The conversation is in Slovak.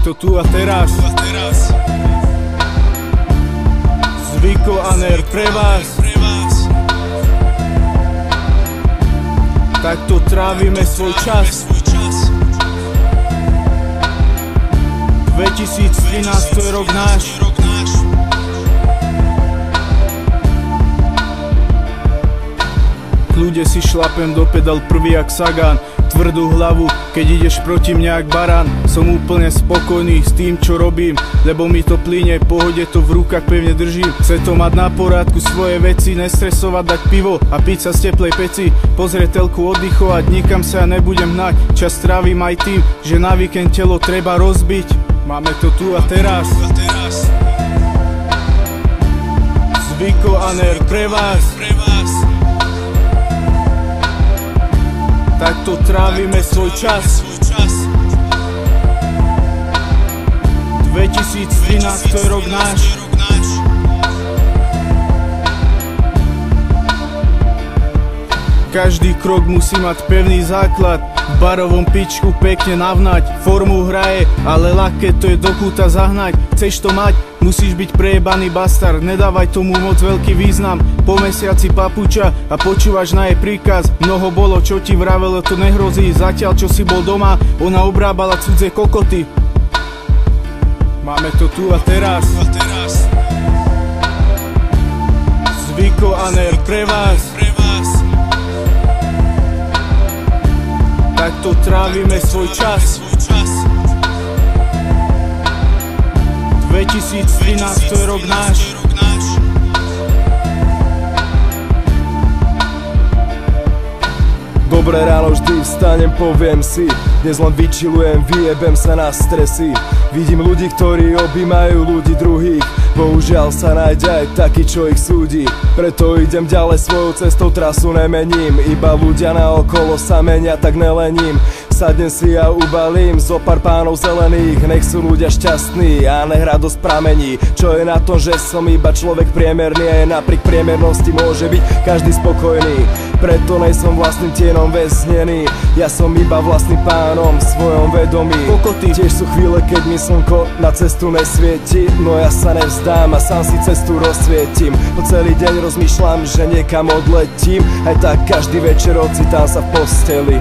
to tu a teraz. Zviko a Ner pre vás. Takto trávime svoj čas. 2013 to je rok náš. Kľude si šlapem do pedál prvý jak Sagan. Tvrdú hlavu, keď ideš proti mňa jak barán. Som úplne spokojný s tým, čo robím, lebo mi to plyne, pohode to v rukách pevne držím. Chce to mať na porádku svoje veci, nestresovať, dať pivo a piť sa z teplej peci. Pozrieť telku, oddychovať, nikam sa ja nebudem hnať. Čas trávim aj tým, že na víkend telo treba rozbiť. Máme to tu a teraz. Zviko a Ner pre vás. Takto trávime svoj čas. 2013 to je rok náš. Každý krok musí mať pevný základ. V barovom pičku pekne navnať. Formu hraje, ale ľahké to je do kúta zahnať. Chceš to mať? Musíš byť prejebaný bastard, nedávaj tomu moc veľký význam. Po mesiaci papuča a počúvaš na jej príkaz. Mnoho bolo, čo ti vravelo, to nehrozí. Zatiaľ, čo si bol doma, ona obrábala cudzie kokoty. Máme to tu a teraz. Zviko a Ner pre vás. Takto trávime svoj čas. 2013 to je rok náš. Dobré ráno, vždy vstanem, poviem si. Dnes len vyčilujem, vyjebem sa na stresy. Vidím ľudí, ktorí objímajú ľudí druhých. Bohužiaľ sa nájde aj taký, čo ich súdi. Preto idem ďalej svojou cestou, trasu nemením. Iba ľudia naokolo sa menia, tak nelením. Sadnem si a ubalím zo pár pánov zelených. Nech sú ľudia šťastní a nech radosť pramení. Čo je na tom, že som iba človek priemerný a je napriek priemernosti môže byť každý spokojný. Preto nejsom vlastným tienom väznený. Ja som iba vlastným pánom v svojom vedomí. Kokoty. Tiež sú chvíle, keď mi slnko na cestu nesvieti, no ja sa nevzdám a sám si cestu rozsvietim. Po celý deň rozmýšľam, že niekam odletím. Aj tak každý večer ocitám sa v posteli.